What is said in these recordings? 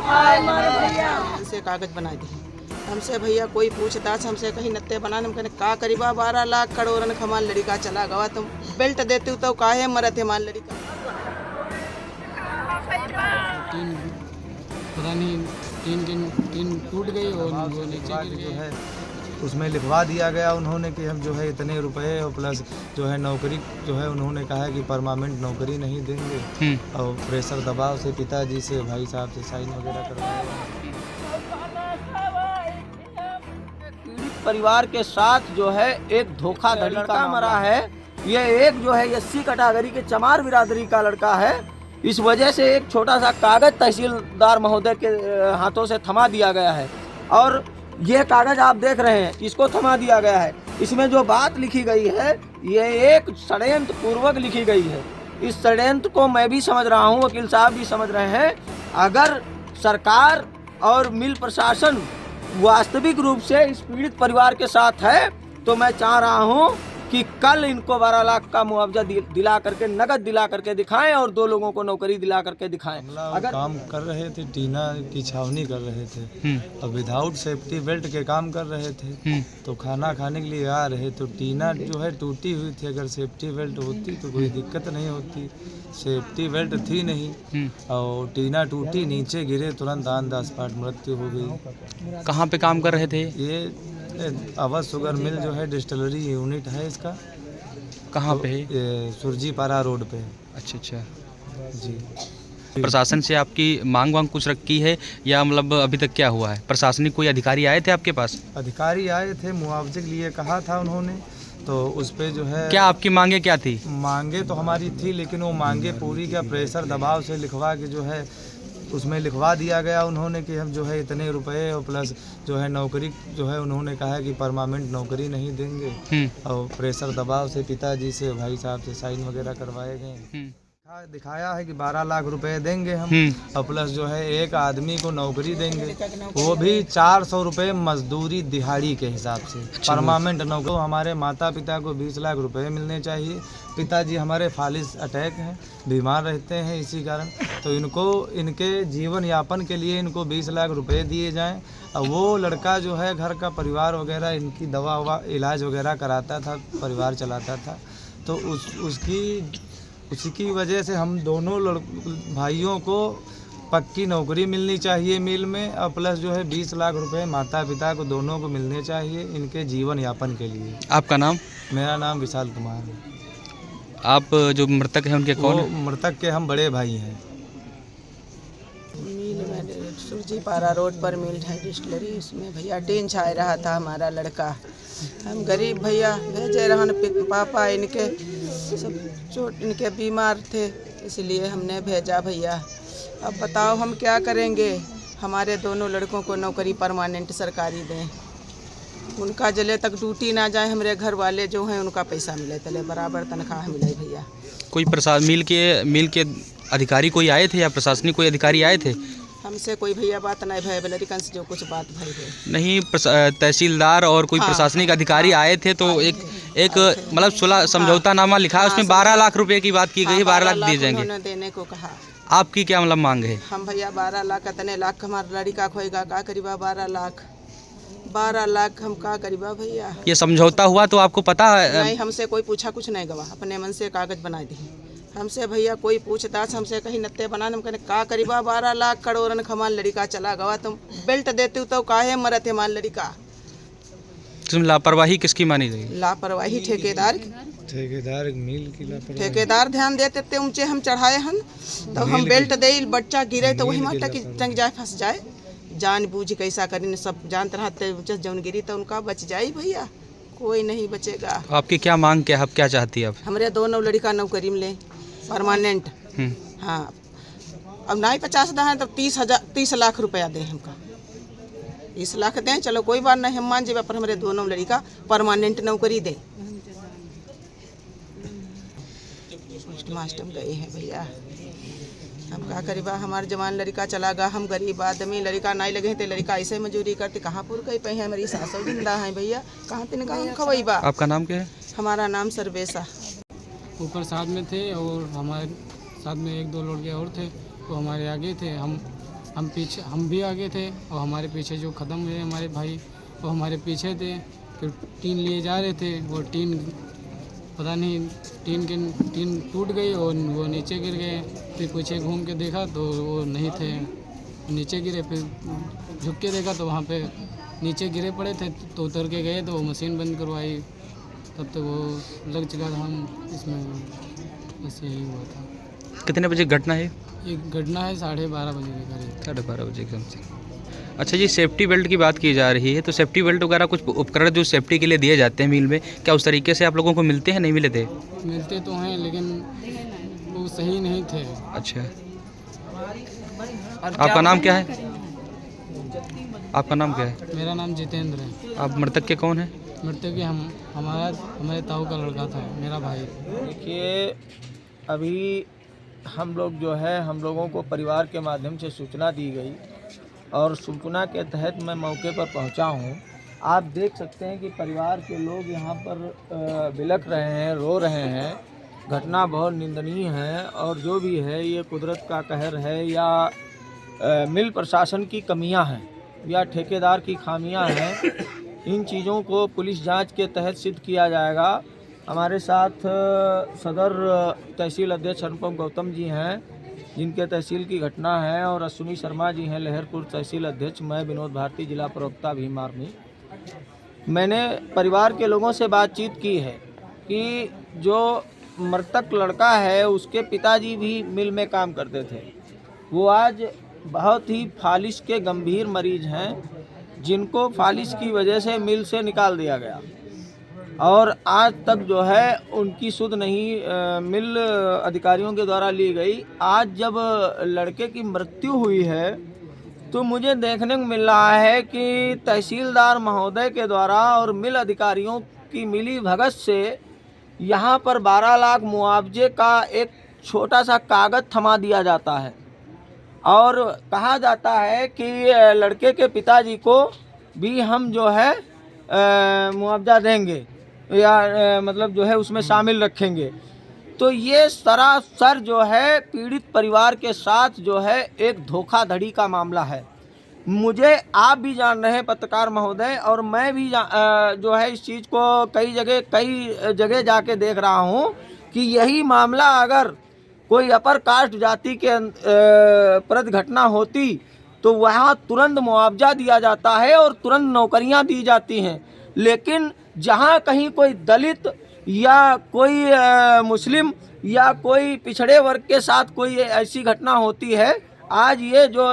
हमसे कागज बना दी, हमसे भैया कोई पूछताछ हमसे कहीं नत्ते बना, हम कहने का करीबा 12 लाख करोड़न खमान लड़का चला गवा, तुम बेल्ट देते हो तो काहे मरत है मान लड़का। टीन टूट गई और वो नीचे गिर जो है उसमें लिखवा दिया गया उन्होंने कि हम जो है इतने रुपए और प्लस जो है नौकरी जो है उन्होंने कहा है कि परमानेंट नौकरी नहीं देंगे और प्रेशर दबाव से पिताजी से भाई साहब से साइन वगैरह करवाए। परिवार के साथ जो है एक धोखाधड़ी का मरा है। ये एक जो है 80 कैटेगरी के चमार बिरादरी का लड़का है। इस वजह से एक छोटा सा कागज तहसीलदार महोदय के हाथों से थमा दिया गया है और ये कागज आप देख रहे हैं, इसको थमा दिया गया है। इसमें जो बात लिखी गई है ये एक षड्यंत्र पूर्वक लिखी गई है। इस षड्यंत्र को मैं भी समझ रहा हूँ, वकील साहब भी समझ रहे हैं। अगर सरकार और मिल प्रशासन वास्तविक रूप से इस पीड़ित परिवार के साथ है तो मैं चाह रहा हूँ कि कल इनको 12 लाख का मुआवजा दिला करके, नगद दिला करके दिखाएं और 2 लोगों को नौकरी दिला करके दिखाएं। अगर काम कर रहे थे, टीना की छावनी कर रहे थे और विदाउट सेफ्टी बेल्ट के काम कर रहे थे तो खाना खाने के लिए आ रहे तो टीना जो है टूटी हुई थी। अगर सेफ्टी बेल्ट होती तो कोई दिक्कत नहीं होती, सेफ्टी बेल्ट थी नहीं और टीना टूटी, नीचे गिरे, तुरंत ऑन द स्पॉट मृत्यु हो गई। कहाँ पे काम कर रहे थे? ये अवध शुगर मिल जो है डिस्टिलरी यूनिट है इसका। कहाँ पे है? ये सुरजीपारा रोड पे। अच्छा अच्छा जी। प्रशासन से आपकी मांग वांग कुछ रखी है या मतलब अभी तक क्या हुआ है? प्रशासनिक कोई अधिकारी आए थे आपके पास? अधिकारी आए थे, मुआवजे के लिए कहा था उन्होंने, तो उस पे जो है क्या आपकी मांगे क्या थी? मांगे तो हमारी थी लेकिन वो मांगे पूरी का प्रेशर दबाव से लिखवा के जो है उसमें लिखवा दिया गया उन्होंने कि हम जो है इतने रुपए और प्लस जो है नौकरी जो है उन्होंने कहा है कि परमानेंट नौकरी नहीं देंगे और प्रेशर दबाव से पिताजी से भाई साहब से साइन वगैरह करवाए गए। दिखाया है कि 12 लाख रुपए देंगे हम और प्लस जो है एक आदमी को नौकरी देंगे, वो भी 400 रुपए मजदूरी दिहाड़ी के हिसाब से, परमानेंट नौकरी। हमारे माता पिता को 20 लाख रुपए मिलने चाहिए। पिताजी हमारे फालिस अटैक हैं, बीमार रहते हैं, इसी कारण तो इनको इनके जीवन यापन के लिए इनको 20 लाख रुपए दिए जाएं और वो लड़का जो है घर का परिवार वगैरह इनकी दवा इलाज वगैरह कराता था, परिवार चलाता था। तो उसकी वजह से हम दोनों भाइयों को पक्की नौकरी मिलनी चाहिए मिल में और प्लस जो है 20 लाख रुपए माता पिता को दोनों को मिलने चाहिए इनके जीवन यापन के लिए। आपका नाम? मेरा नाम विशाल कुमार है। आप जो मृतक हैं उनके कौन? मृतक के हम बड़े भाई हैं। मिल में सुरजीपारा रोड पर मिल है डिस्टिलरी, उसमें भैया टीन छाए रहा था हमारा लड़का। हम गरीब भैया भेजे रहन, पापा इनके सब चोट इनके बीमार थे इसलिए हमने भेजा भैया। अब बताओ हम क्या करेंगे, हमारे दोनों लड़कों को नौकरी परमानेंट सरकारी दें, उनका जले तक ड्यूटी ना जाए, हमारे घर वाले जो हैं उनका पैसा मिले, तले बराबर तनख्वाह मिले भैया। कोई मिल के अधिकारी कोई आए थे या प्रशासनिक कोई अधिकारी आए थे? हमसे कोई भैया बात नहीं भय लड़कन से जो कुछ बात भई है नहीं। तहसीलदार और कोई प्रशासनिक अधिकारी आए थे तो एक मतलब 16 समझौतानामा लिखा है, उसमें 12 लाख रुपए की बात की गई है, 12 लाख दिए जाएंगे। उन्होंने देने को कहा। आपकी क्या मतलब मांग है? हम भैया 12 लाख इतने लाख हमारा लड़का खोएगा का करीबा 12 लाख हम का करीबा भैया। ये समझौता हुआ तो आपको पता है? नहीं, हमसे कोई पूछा कुछ नहीं गवा, अपने मन से कागज बना दी। हमसे भैया कोई पूछताछ हमसे कहीं नत्ते बना, हम कहने का करीबा 12 लाख करोड़न खमान लड़का चला गवा, तुम बेल्ट देते हो तो काहे मरत है मान लड़का। तुम लापरवाही किसकी मानी गई? लापरवाही ठेकेदार मिल की लापरवाही। ठेकेदार ध्यान देते थे, ऊंचे हम चढ़ाए हन तो हम बेल्ट दे, बच्चा गिरे तो वही माता की टंग जाए, फंस जाए, जान बूझ कैसा करें, सब जानते रहते जौन गिरी तो उनका बच जाए भैया, कोई नहीं बचेगा। आपकी क्या मांग क्या है, क्या चाहती है? अब हमारे दोनों लड़का नौकरी में ले परमानेंट। हाँ, अब नहीं 50 दें तो 30 लाख रुपया दें, हमका 30 लाख दें, चलो कोई बात नहीं, हम मान जाए, पर हमारे दोनों लड़का परमानेंट नौकरी दें। मास्टर गए हैं भैया, हम का करीबा हमारे जवान लड़का चला गया, हम गरीब आदमी, लड़का नहीं लगे तो लड़का ऐसे मजदूरी करते, कहाँ पूर गई पे है, हमारी सासू जिंदा है भैया, कहाँ तीन गाँव खवैबा। आपका नाम क्या है? हमारा नाम सर्वेशा। ऊपर साथ में थे और हमारे साथ में 1-2 लड़के और थे, वो हमारे आगे थे। हम हम भी आगे थे और हमारे पीछे जो ख़त्म हुए हमारे भाई वो हमारे पीछे थे। फिर टीन लिए जा रहे थे, वो टीन पता नहीं टीन टूट गई और वो नीचे गिर गए। फिर पीछे घूम के देखा तो वो नहीं थे, नीचे गिरे। फिर झुक के देखा तो वहाँ पे नीचे गिरे पड़े थे, तो उतर के गए तो वो मशीन बंद करवाई, तब तक वो लग चुका था। हम इसमें बस यही हुआ था। कितने बजे घटना है? एक घटना है 12:30 बजे के करीब। 12:30 बजे के समथिंग। अच्छा जी, सेफ्टी बेल्ट की बात की जा रही है, तो सेफ्टी बेल्ट वगैरह कुछ उपकरण जो सेफ्टी के लिए दिए जाते हैं मील में, क्या उस तरीके से आप लोगों को मिलते हैं, नहीं मिले थे? मिलते तो हैं लेकिन वो सही नहीं थे। अच्छा, आपका नाम क्या है? आपका नाम क्या है? मेरा नाम जितेंद्र है। आप मृतक के कौन है? मृतक के हमारे ताऊ का लड़का था, मेरा भाई। देखिए, अभी हम लोग जो है, हम लोगों को परिवार के माध्यम से सूचना दी गई और सूचना के तहत मैं मौके पर पहुंचा हूं। आप देख सकते हैं कि परिवार के लोग यहां पर बिलख रहे हैं, रो रहे हैं। घटना बहुत निंदनीय है और जो भी है ये कुदरत का कहर है या मिल प्रशासन की कमियां हैं या ठेकेदार की खामियां हैं। इन चीज़ों को पुलिस जांच के तहत सिद्ध किया जाएगा। हमारे साथ सदर तहसील अध्यक्ष अनुपम गौतम जी हैं, जिनके तहसील की घटना है, और अश्विनी शर्मा जी हैं लहरपुर तहसील अध्यक्ष। मैं विनोद भारती जिला प्रवक्ता भीम आर्मी। मैंने परिवार के लोगों से बातचीत की है कि जो मृतक लड़का है उसके पिताजी भी मिल में काम करते थे। वो आज बहुत ही फालिश के गंभीर मरीज हैं, जिनको फालिश की वजह से मिल से निकाल दिया गया और आज तक जो है उनकी सुध नहीं मिल अधिकारियों के द्वारा ली गई। आज जब लड़के की मृत्यु हुई है तो मुझे देखने को मिल रहा है कि तहसीलदार महोदय के द्वारा और मिल अधिकारियों की मिली भगत से यहाँ पर 12 लाख मुआवजे का एक छोटा सा कागज़ थमा दिया जाता है और कहा जाता है कि लड़के के पिताजी को भी हम जो है मुआवजा देंगे या मतलब जो है उसमें शामिल रखेंगे। तो ये सरासर जो है पीड़ित परिवार के साथ जो है एक धोखाधड़ी का मामला है। मुझे आप भी जान रहे हैं पत्रकार महोदय, और मैं भी जो है इस चीज़ को कई जगह जाके देख रहा हूँ कि यही मामला अगर कोई अपर कास्ट जाति के प्रति घटना होती तो वहाँ तुरंत मुआवजा दिया जाता है और तुरंत नौकरियाँ दी जाती हैं। लेकिन जहाँ कहीं कोई दलित या कोई मुस्लिम या कोई पिछड़े वर्ग के साथ कोई ऐसी घटना होती है, आज ये जो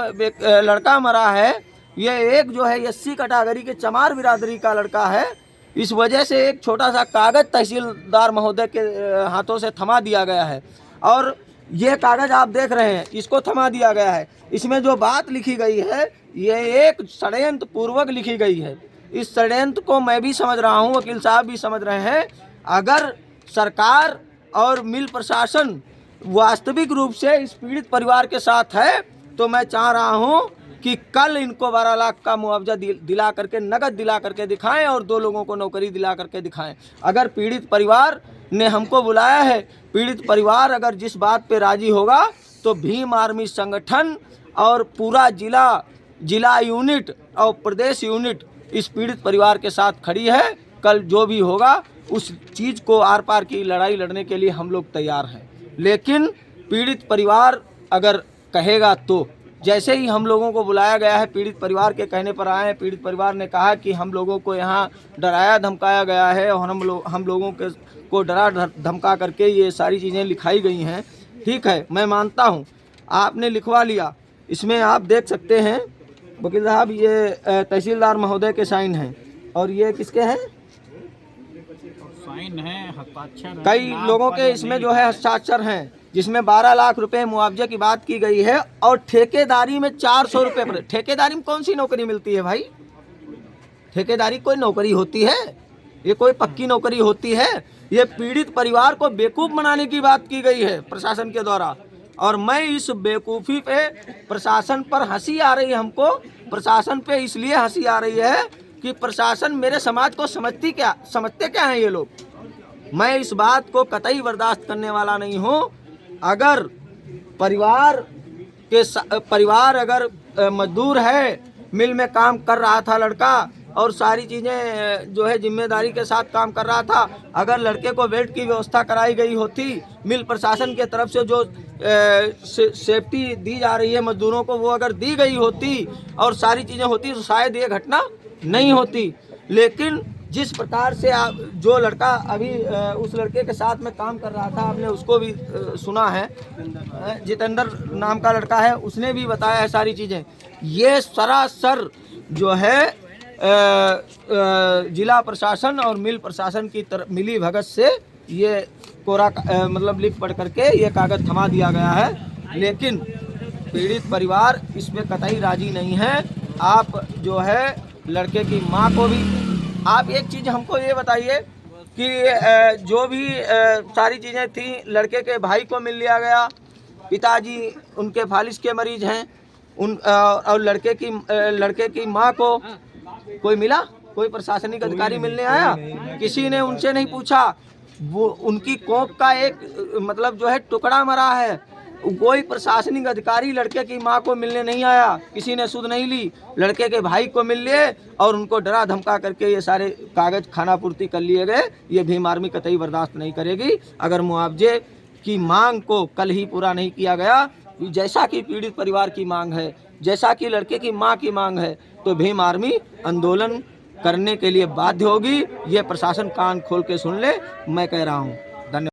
लड़का मरा है ये एक जो है 80 कैटेगरी के चमार बिरादरी का लड़का है। इस वजह से एक छोटा सा कागज़ तहसीलदार महोदय के हाथों से थमा दिया गया है और ये कागज़ आप देख रहे हैं, इसको थमा दिया गया है। इसमें जो बात लिखी गई है ये एक षड्यंत्र पूर्वक लिखी गई है। इस षड्यंत्र को मैं भी समझ रहा हूँ, वकील साहब भी समझ रहे हैं। अगर सरकार और मिल प्रशासन वास्तविक रूप से इस पीड़ित परिवार के साथ है तो मैं चाह रहा हूँ कि कल इनको 12 लाख का मुआवजा दिला करके, नगद दिला करके दिखाएं और 2 लोगों को नौकरी दिला करके दिखाएं। अगर पीड़ित परिवार ने हमको बुलाया है, पीड़ित परिवार अगर जिस बात पे राजी होगा तो भीम आर्मी संगठन और पूरा जिला यूनिट और प्रदेश यूनिट इस पीड़ित परिवार के साथ खड़ी है। कल जो भी होगा उस चीज़ को आर पार की लड़ाई लड़ने के लिए हम लोग तैयार हैं। लेकिन पीड़ित परिवार अगर कहेगा तो, जैसे ही हम लोगों को बुलाया गया है पीड़ित परिवार के कहने पर आए हैं। पीड़ित परिवार ने कहा कि हम लोगों को यहाँ डराया धमकाया गया है और हम लोगों को डरा धमका करके ये सारी चीज़ें लिखाई गई हैं। ठीक है, मैं मानता हूँ आपने लिखवा लिया। इसमें आप देख सकते हैं वकील साहब, ये तहसीलदार महोदय के साइन हैं और ये किसके हैं? साइन है, हस्ताक्षर, कई लोगों के इसमें जो है हस्ताक्षर हैं, जिसमें 12 लाख रुपए मुआवजे की बात की गई है और ठेकेदारी में 400 रुपये पर। ठेकेदारी में कौन सी नौकरी मिलती है भाई? ठेकेदारी कोई नौकरी होती है? ये कोई पक्की नौकरी होती है? ये पीड़ित परिवार को बेवकूफ़ बनाने की बात की गई है प्रशासन के द्वारा और मैं इस बेवकूफ़ी पे प्रशासन पर हंसी आ रही है। हमको प्रशासन पे इसलिए हंसी आ रही है कि प्रशासन मेरे समाज को समझते क्या हैं ये लोग। मैं इस बात को कतई बर्दाश्त करने वाला नहीं हूँ। अगर परिवार अगर मजदूर है, मिल में काम कर रहा था लड़का और सारी चीज़ें जो है जिम्मेदारी के साथ काम कर रहा था। अगर लड़के को बेड की व्यवस्था कराई गई होती, मिल प्रशासन के तरफ से जो सेफ्टी दी जा रही है मजदूरों को, वो अगर दी गई होती और सारी चीज़ें होती तो शायद ये घटना नहीं होती। लेकिन जिस प्रकार से जो लड़का अभी उस लड़के के साथ में काम कर रहा था, आपने उसको भी सुना है, जितेंद्र नाम का लड़का है, उसने भी बताया है सारी चीज़ें। ये सरासर जो है जिला प्रशासन और मिल प्रशासन की तरफ मिली भगत से ये कोरा मतलब लिख पढ़ करके ये कागज़ थमा दिया गया है। लेकिन पीड़ित परिवार इसमें कतई राजी नहीं है। आप जो है लड़के की मां को भी, आप एक चीज़ हमको ये बताइए कि जो भी सारी चीज़ें थी, लड़के के भाई को मिल लिया गया, पिताजी उनके फालिज के मरीज हैं, और लड़के की मां को कोई मिला? कोई प्रशासनिक अधिकारी मिलने आया? किसी ने उनसे नहीं पूछा। वो उनकी कोख का एक मतलब जो है टुकड़ा मरा है, कोई प्रशासनिक अधिकारी लड़के की मां को मिलने नहीं आया, किसी ने सुध नहीं ली। लड़के के भाई को मिल लिए और उनको डरा धमका करके ये सारे कागज खानापूर्ति कर लिए गए। ये भीम आर्मी कतई बर्दाश्त नहीं करेगी। अगर मुआवजे की मांग को कल ही पूरा नहीं किया गया, जैसा कि पीड़ित परिवार की मांग है, जैसा कि लड़के की मां की मांग है, तो भीम आर्मी आंदोलन करने के लिए बाध्य होगी। ये प्रशासन कान खोल के सुन ले, मैं कह रहा हूँ।